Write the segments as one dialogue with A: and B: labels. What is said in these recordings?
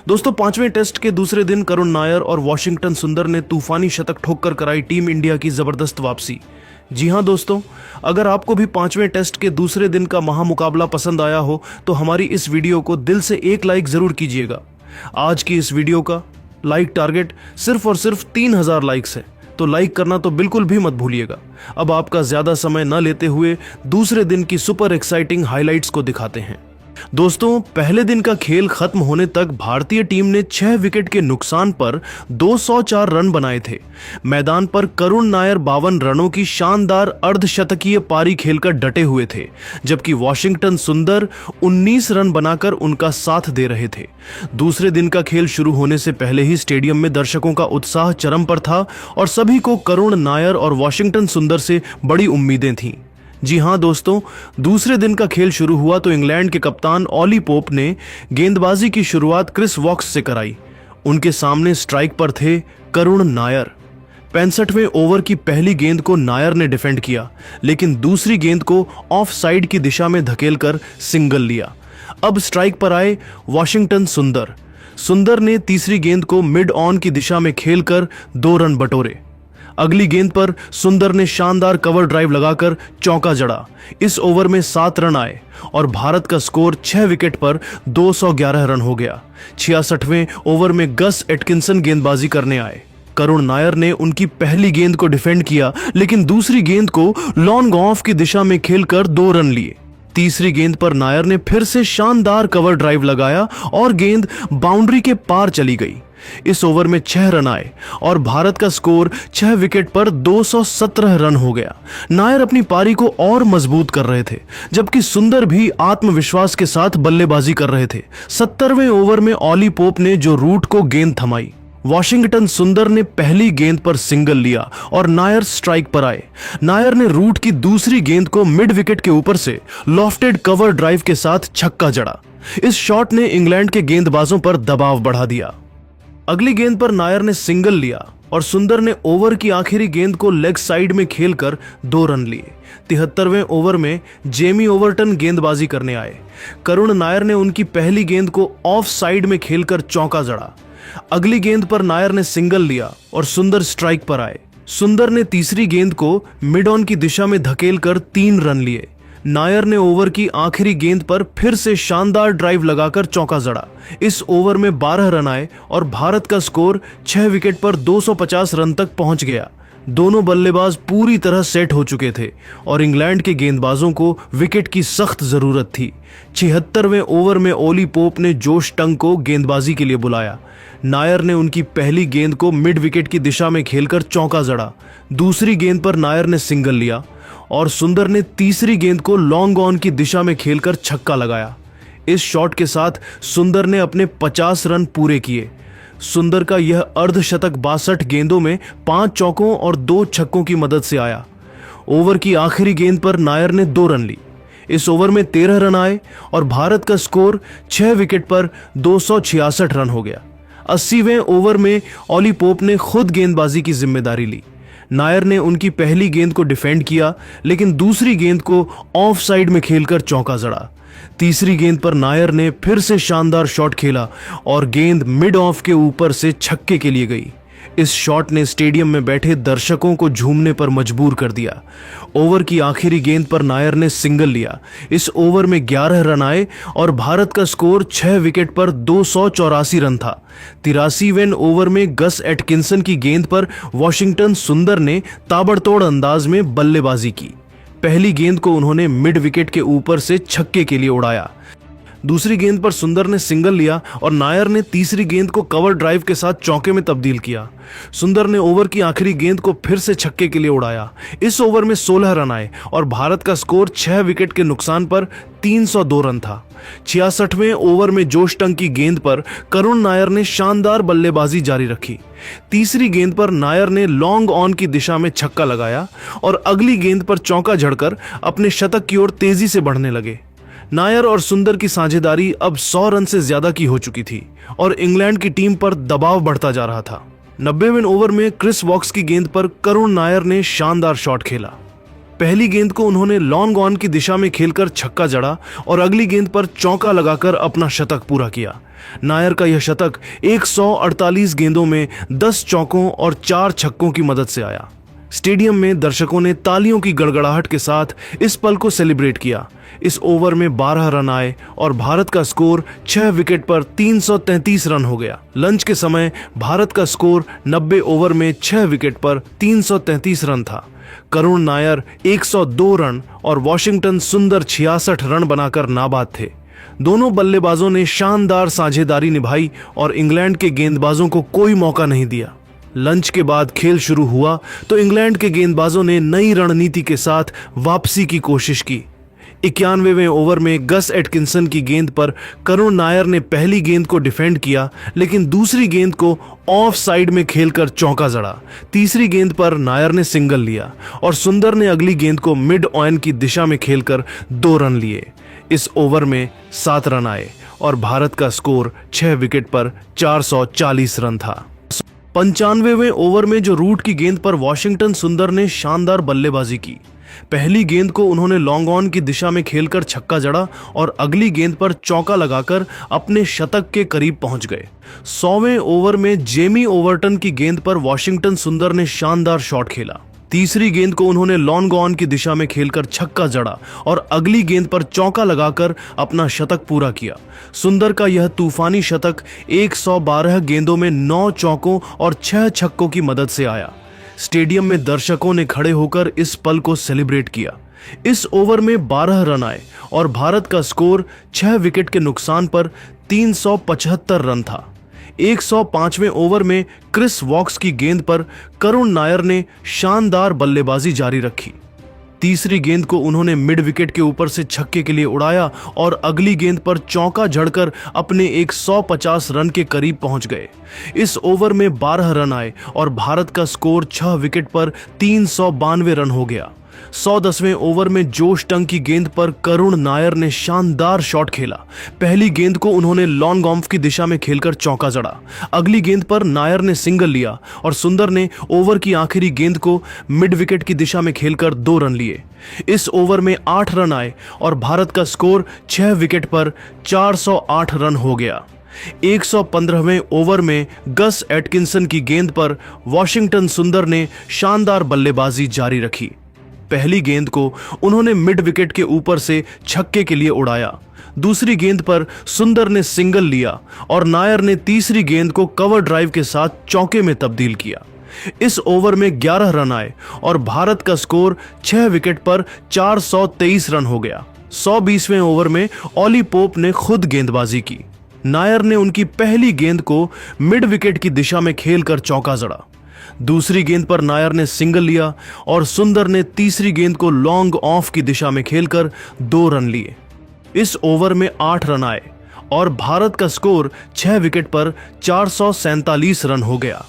A: दोस्तों, पांचवें टेस्ट के दूसरे दिन करुण नायर और वॉशिंगटन सुंदर ने तूफानी शतक ठोककर कराई टीम इंडिया की जबरदस्त वापसी। जी हां दोस्तों, अगर आपको भी पांचवें टेस्ट के दूसरे दिन का महामुकाबला पसंद आया हो तो हमारी इस वीडियो को दिल से एक लाइक जरूर कीजिएगा। आज की इस वीडियो का लाइक टारगेट सिर्फ और सिर्फ 3000 लाइक्स है, तो लाइक करना तो बिल्कुल भी मत भूलिएगा। अब आपका ज्यादा समय न लेते हुए दूसरे दिन की सुपर एक्साइटिंग हाइलाइट्स को दिखाते हैं। दोस्तों, पहले दिन का खेल खत्म होने तक भारतीय टीम ने 6 विकेट के नुकसान पर 204 रन बनाए थे। मैदान पर करुण नायर 52 रनों की शानदार अर्धशतकीय पारी खेलकर डटे हुए थे, जबकि वॉशिंगटन सुंदर 19 रन बनाकर उनका साथ दे रहे थे। दूसरे दिन का खेल शुरू होने से पहले ही स्टेडियम में दर्शकों का उत्साह चरम पर था और सभी को करुण नायर और वॉशिंगटन सुंदर से बड़ी उम्मीदें थीं। जी हां दोस्तों, दूसरे दिन का खेल शुरू हुआ तो इंग्लैंड के कप्तान ऑली पोप ने गेंदबाजी की शुरुआत क्रिस वॉक्स से कराई। उनके सामने स्ट्राइक पर थे करुण नायर। 65वें ओवर की पहली गेंद को नायर ने डिफेंड किया, लेकिन दूसरी गेंद को ऑफ साइड की दिशा में धकेलकर सिंगल लिया। अब स्ट्राइक पर आए वॉशिंगटन सुंदर। सुंदर ने तीसरी गेंद को मिड ऑन की दिशा में खेलकर 2 रन बटोरे। अगली गेंद पर सुंदर ने शानदार कवर ड्राइव लगाकर चौका जड़ा। इस ओवर में 7 रन आए और भारत का स्कोर 6 विकेट पर 211 रन हो गया। 66वें ओवर में गस एटकिंसन गेंदबाजी करने आए। करुण नायर ने उनकी पहली गेंद को डिफेंड किया, लेकिन दूसरी गेंद को लॉन्ग ऑफ की दिशा में खेलकर 2 रन लिए। तीसरी गेंद पर नायर ने फिर से शानदार कवर ड्राइव लगाया और गेंद बाउंड्री के पार चली गई। इस ओवर में 6 रन आए और भारत का स्कोर 6 विकेट पर 217 रन हो गया। नायर अपनी पारी को और मजबूत कर रहे थे, जबकि सुंदर भी आत्मविश्वास के साथ बल्लेबाजी कर रहे थे। 70वें ओवर में ऑली पोप ने जो रूट को गेंद थमाई। वॉशिंगटन सुंदर ने पहली गेंद पर सिंगल लिया और नायर स्ट्राइक पर आए। नायर ने रूट की दूसरी गेंद को मिड विकेट के ऊपर से लॉफ्टेड कवर ड्राइव के साथ छक्का जड़ा। इस शॉट ने इंग्लैंड के गेंदबाजों पर दबाव बढ़ा दिया। अगली गेंद पर नायर ने सिंगल लिया और सुंदर ने ओवर की आखिरी गेंद को लेग साइड में खेलकर 2 रन लिए। 73वें ओवर में जेमी ओवरटन गेंदबाजी करने आए। करुण नायर ने उनकी पहली गेंद को ऑफ साइड में खेलकर चौका जड़ा। अगली गेंद पर नायर ने सिंगल लिया और सुंदर स्ट्राइक पर आए। सुंदर ने तीसरी गेंद को मिड ऑन की दिशा में धकेलकर 3 रन लिए। नायर ने ओवर की आखिरी गेंद पर फिर से शानदार ड्राइव लगाकर चौका जड़ा। इस ओवर में 12 रन आए और भारत का स्कोर 6 विकेट पर 250 रन तक पहुंच गया। दोनों बल्लेबाज पूरी तरह सेट हो चुके थे और इंग्लैंड के गेंदबाजों को विकेट की सख्त जरूरत थी। 76वें ओवर में ओली पोप ने जोश टंग को गेंदबाजी के लिए बुलाया। नायर ने उनकी पहली गेंद को मिड विकेट की दिशा में खेलकर चौका जड़ा। दूसरी गेंद पर नायर ने सिंगल लिया और सुंदर ने तीसरी गेंद को लॉन्ग ऑन की दिशा में खेलकर छक्का लगाया। इस शॉट के साथ सुंदर ने अपने 50 रन पूरे किए। सुंदर का यह अर्धशतक 62 गेंदों में 5 चौकों और 2 छक्कों की मदद से आया। ओवर की आखिरी गेंद पर नायर ने 2 रन ली। इस ओवर में 13 रन आए और भारत का स्कोर 6 विकेट पर 266 रन हो गया। 80वें ओवर में ऑली पोप ने खुद गेंदबाजी की जिम्मेदारी ली। नायर ने उनकी पहली गेंद को डिफेंड किया, लेकिन दूसरी गेंद को ऑफ साइड में खेलकर चौका जड़ा। तीसरी गेंद पर नायर ने फिर से शानदार शॉट खेला और गेंद मिड ऑफ के ऊपर से छक्के के लिए गई। इस शॉट ने स्टेडियम में बैठे दर्शकों को झूमने पर मजबूर कर दिया। ओवर की आखिरी गेंद पर नायर ने सिंगल लिया। इस ओवर में 11 रन आए और भारत का स्कोर 6 विकेट पर 284 रन था। 83वें ओवर में गस एटकिंसन की गेंद पर वॉशिंगटन सुंदर ने ताबड़तोड़ अंदाज में बल्लेबाजी की। पहली गेंद को उन्होंने मिड विकेट के ऊपर से छक्के के लिए उड़ाया। दूसरी गेंद पर सुंदर ने सिंगल लिया और नायर ने तीसरी गेंद को कवर ड्राइव के साथ चौके में तब्दील किया। सुंदर ने ओवर की आखिरी गेंद को फिर से छक्के के लिए उड़ाया। इस ओवर में 16 रन आए और भारत का स्कोर 6 विकेट के नुकसान पर 302 रन था। 66वें ओवर में जोश टंग की गेंद पर करुण नायर ने शानदार बल्लेबाजी जारी रखी। तीसरी गेंद पर नायर ने लॉन्ग ऑन की दिशा में छक्का लगाया और अगली गेंद पर चौका जड़कर अपने शतक की ओर तेजी से बढ़ने लगे। नायर और सुंदर की साझेदारी अब 100 रन से ज्यादा की हो चुकी थी और इंग्लैंड की टीम पर दबाव बढ़ता जा रहा था। 90वें ओवर में क्रिस वॉक्स की गेंद पर करुण नायर ने शानदार शॉट खेला। पहली गेंद को उन्होंने लॉन्ग ऑन की दिशा में खेलकर छक्का जड़ा और अगली गेंद पर चौका लगाकर अपना शतक पूरा किया। नायर का यह शतक 148 गेंदों में 10 चौकों और 4 छक्कों की मदद से आया। स्टेडियम में दर्शकों ने तालियों की गड़गड़ाहट के साथ इस पल को सेलिब्रेट किया। इस ओवर में 12 रन आए और भारत का स्कोर 6 विकेट पर 333 रन हो गया। लंच के समय भारत का स्कोर 90 ओवर में 6 विकेट पर 333 रन था। करुण नायर 102 रन और वॉशिंगटन सुंदर 66 रन बनाकर नाबाद थे। दोनों बल्लेबाजों ने शानदार साझेदारी निभाई और इंग्लैंड के गेंदबाजों को कोई मौका नहीं दिया। लंच के बाद खेल शुरू हुआ तो इंग्लैंड के गेंदबाजों ने नई रणनीति के साथ वापसी की कोशिश की। 91वें ओवर में गस एटकिंसन की गेंद पर करुण नायर ने पहली गेंद को डिफेंड किया, लेकिन दूसरी गेंद को ऑफ साइड में खेलकर चौका जड़ा। तीसरी गेंद पर नायर ने सिंगल लिया और सुंदर ने अगली गेंद को मिड ऑन की दिशा में खेलकर 2 रन लिए। इस ओवर में 7 रन आए और भारत का स्कोर 6 विकेट पर 440 रन था। 95वें ओवर में जो रूट की गेंद पर वॉशिंगटन सुंदर ने शानदार बल्लेबाजी की। पहली गेंद को उन्होंने लॉन्ग ऑन की दिशा में खेलकर छक्का जड़ा और अगली गेंद पर चौका लगाकर अपने शतक के करीब पहुंच गए। 100वें ओवर में जेमी ओवर्टन की गेंद पर वॉशिंगटन सुंदर ने शानदार शॉट खेला। तीसरी गेंद को उन्होंने लॉन्ग ऑन की दिशा में खेलकर छक्का जड़ा और अगली गेंद पर चौका लगाकर अपना शतक पूरा किया। सुंदर का यह तूफानी शतक 112 गेंदों में 9 चौकों और 6 छक्कों की मदद से आया। स्टेडियम में दर्शकों ने खड़े होकर इस पल को सेलिब्रेट किया। इस ओवर में 12 रन आए और भारत का स्कोर 6 विकेट के नुकसान पर 375 रन था। 105वें ओवर में क्रिस वॉक्स की गेंद पर करुण नायर ने शानदार बल्लेबाजी जारी रखी। तीसरी गेंद को उन्होंने मिड विकेट के ऊपर से छक्के के लिए उड़ाया और अगली गेंद पर चौका जड़कर अपने 150 रन के करीब पहुंच गए। इस ओवर में 12 रन आए और भारत का स्कोर 6 विकेट पर 392 रन हो गया। 110वें ओवर में जोश टंग की गेंद पर करुण नायर ने शानदार शॉट खेला। पहली गेंद को उन्होंने लॉन्ग ऑफ की दिशा में खेलकर चौका जड़ा। अगली गेंद पर नायर ने सिंगल लिया और सुंदर ने ओवर की आखिरी गेंद को मिड विकेट की दिशा में खेलकर 2 रन लिए। इस ओवर में 8 रन आए और भारत का स्कोर 6 विकेट पर 408 रन हो गया। 115वें ओवर में गस एटकिंसन की गेंद पर वॉशिंगटन सुंदर ने शानदार बल्लेबाजी जारी रखी। पहली गेंद को उन्होंने मिड विकेट के ऊपर से छक्के के लिए उड़ाया। दूसरी गेंद पर सुंदर ने सिंगल लिया और नायर ने तीसरी गेंद को कवर ड्राइव के साथ चौके में तब्दील किया। इस ओवर में 11 रन आए और भारत का स्कोर 6 विकेट पर 423 रन हो गया। 120वें ओवर में ऑली पोप ने खुद गेंदबाजी की। नायर ने उनकी पहली गेंद को मिड विकेट की दिशा में खेलकर चौका जड़ा। दूसरी गेंद पर नायर ने सिंगल लिया और सुंदर ने तीसरी गेंद को लॉन्ग ऑफ की दिशा में खेलकर 2 रन लिए। इस ओवर में 8 रन आए और भारत का स्कोर 6 विकेट पर 447 रन हो गया।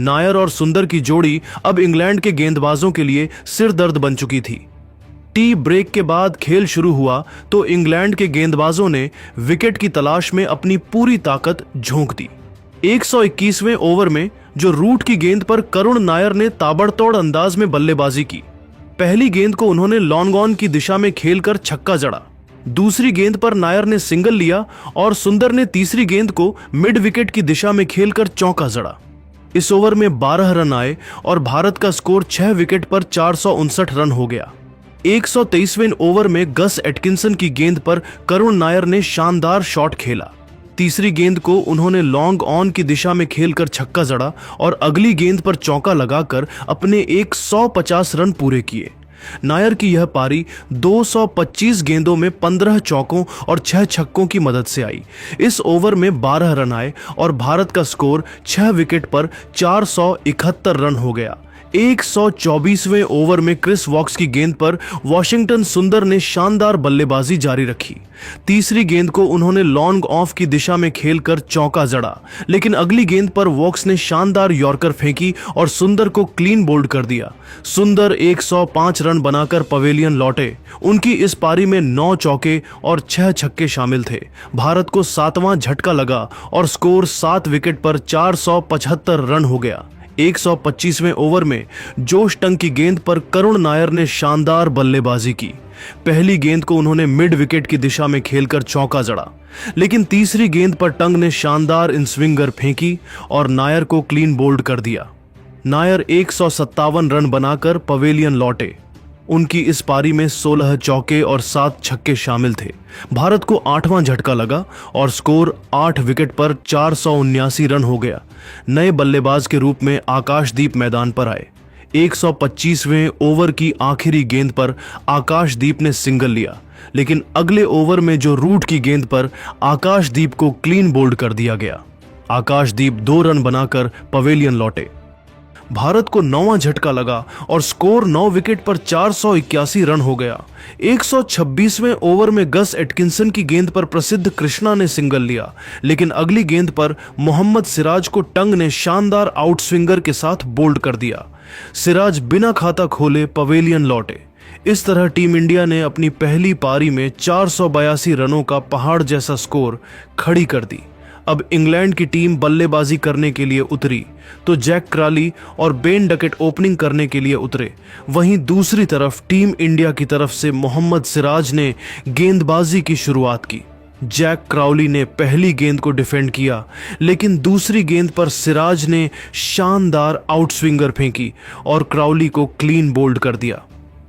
A: नायर और सुंदर की जोड़ी अब इंग्लैंड के गेंदबाजों के लिए सिरदर्द बन चुकी थी। टी ब्रेक के बाद खेल शुरू हुआ तो इंग्लैंड के गेंदबाजों ने विकेट की तलाश में अपनी पूरी ताकत झोंक दी। 121वें ओवर में जो रूट की गेंद पर करुण नायर ने ताबड़तोड़ अंदाज में बल्लेबाजी की। पहली गेंद को उन्होंने लॉन्ग ऑन की दिशा में खेलकर छक्का जड़ा। दूसरी गेंद पर नायर ने सिंगल लिया और सुंदर ने तीसरी गेंद को मिड विकेट की दिशा में खेलकर चौका जड़ा। इस ओवर में 12 रन आए और भारत का स्कोर 6 विकेट पर 459 रन हो गया। 123वें ओवर में गस एटकिंसन की गेंद पर करुण नायर ने शानदार शॉट खेला। तीसरी गेंद को उन्होंने लॉन्ग ऑन की दिशा में खेलकर छक्का जड़ा और अगली गेंद पर चौका लगाकर अपने 150 रन पूरे किए। नायर की यह पारी 225 गेंदों में 15 चौकों और 6 छक्कों की मदद से आई। इस ओवर में 12 रन आए और भारत का स्कोर 6 विकेट पर 471 रन हो गया। 124वें ओवर में क्रिस वॉक्स की गेंद पर वॉशिंगटन सुंदर ने शानदार बल्लेबाजी जारी रखी। तीसरी गेंद को उन्होंने लॉन्ग ऑफ की दिशा में खेलकर चौका जड़ा, लेकिन अगली गेंद पर वॉक्स ने शानदार यॉर्कर फेंकी और सुंदर को क्लीन बोल्ड कर दिया। सुंदर 105 रन बनाकर पवेलियन लौटे। उनकी इस पारी में 9 चौके और 6 छक्के शामिल थे। भारत को 7वां झटका लगा और स्कोर 7 विकेट पर 475 रन हो गया। 125वें ओवर में जोश टंग की गेंद पर करुण नायर ने शानदार बल्लेबाजी की। पहली गेंद को उन्होंने मिड विकेट की दिशा में खेलकर चौका जड़ा, लेकिन तीसरी गेंद पर टंग ने शानदार इनस्विंगर फेंकी और नायर को क्लीन बोल्ड कर दिया। नायर 157 रन बनाकर पवेलियन लौटे। उनकी इस पारी में 16 चौके और 7 छक्के शामिल थे। भारत को 8वां झटका लगा और स्कोर 8 विकेट पर 479 रन हो गया। नए बल्लेबाज के रूप में आकाशदीप मैदान पर आए। 125वें ओवर की आखिरी गेंद पर आकाशदीप ने सिंगल लिया, लेकिन अगले ओवर में जो रूट की गेंद पर आकाशदीप को क्लीन बोल्ड कर दिया गया। आकाशदीप 2 रन बनाकर पवेलियन लौटे। भारत को 9वां झटका लगा और स्कोर 9 विकेट पर 481 रन हो गया। 126वें ओवर में गस एटकिंसन की गेंद पर प्रसिद्ध कृष्णा ने सिंगल लिया, लेकिन अगली गेंद पर मोहम्मद सिराज को टंग ने शानदार आउटस्विंगर के साथ बोल्ड कर दिया। सिराज बिना खाता खोले पवेलियन लौटे। इस तरह टीम इंडिया ने अपनी पहली पारी में 482 रनों का पहाड़ जैसा स्कोर खड़ी कर दी। अब इंग्लैंड की टीम बल्लेबाजी करने के लिए उतरी तो जैक क्रॉली और बेन डकेट ओपनिंग करने के लिए उतरे। वहीं दूसरी तरफ टीम इंडिया की तरफ से मोहम्मद सिराज ने गेंदबाजी की शुरुआत की। जैक क्रॉली ने पहली गेंद को डिफेंड किया, लेकिन दूसरी गेंद पर सिराज ने शानदार आउटस्विंगर फेंकी और क्रॉली को क्लीन बोल्ड कर दिया।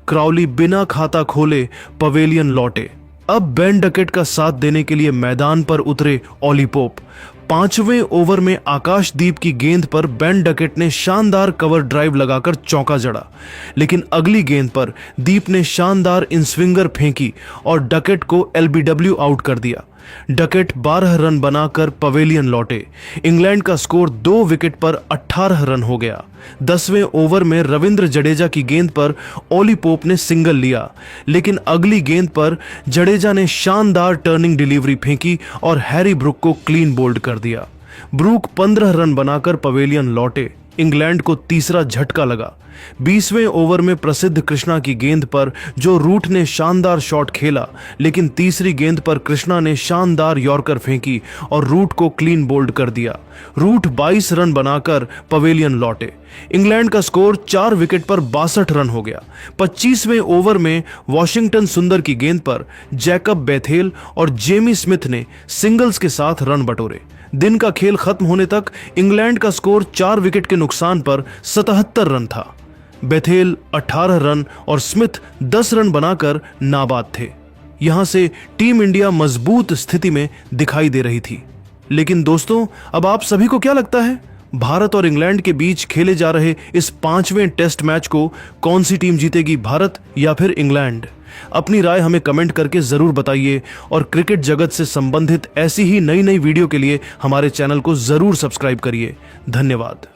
A: क्रॉली बिना खाता खोले पवेलियन लौटे। अब बेन डकेट का साथ देने के लिए मैदान पर उतरे ऑली पोप। 5वें ओवर में आकाशदीप की गेंद पर बेन डकेट ने शानदार कवर ड्राइव लगाकर चौका जड़ा, लेकिन अगली गेंद पर दीप ने शानदार इनस्विंगर फेंकी और डकेट को एलबीडब्ल्यू आउट कर दिया। डकेट 12 रन बनाकर पवेलियन लौटे। इंग्लैंड का स्कोर 2 विकेट पर 18 रन हो गया। 10वें ओवर में रविंद्र जडेजा की गेंद पर ओली पोप ने सिंगल लिया, लेकिन अगली गेंद पर जडेजा ने शानदार टर्निंग डिलीवरी फेंकी और हैरी ब्रूक को क्लीन बोल्ड कर दिया। ब्रूक 15 रन बनाकर पवेलियन लौटे। इंग्लैंड को तीसरा झटका लगा। 20वें ओवर में प्रसिद्ध कृष्णा की गेंद पर जो रूट ने शानदार शॉट खेला, लेकिन तीसरी गेंद पर कृष्णा ने शानदार यॉर्कर फेंकी और रूट को क्लीन बोल्ड कर दिया। रूट 22 रन बनाकर पवेलियन लौटे। इंग्लैंड का स्कोर 4 विकेट पर 62 रन हो गया। 25वें ओवर में वॉशिंगटन सुंदर की गेंद पर जैकब बेथेल और जेमी स्मिथ ने सिंगल्स के साथ रन बटोरे। दिन का खेल खत्म होने तक इंग्लैंड का स्कोर 4 विकेट के नुकसान पर 77 रन था। बेथेल 18 रन और स्मिथ 10 रन बनाकर नाबाद थे। यहां से टीम इंडिया मजबूत स्थिति में दिखाई दे रही थी। लेकिन दोस्तों, अब आप सभी को क्या लगता है, भारत और इंग्लैंड के बीच खेले जा रहे इस 5वें टेस्ट मैच को कौन सी टीम जीतेगी, भारत या फिर इंग्लैंड? अपनी राय हमें कमेंट करके जरूर बताइए और क्रिकेट जगत से संबंधित ऐसी ही नई वीडियो के लिए हमारे चैनल को जरूर सब्सक्राइब करिए। धन्यवाद।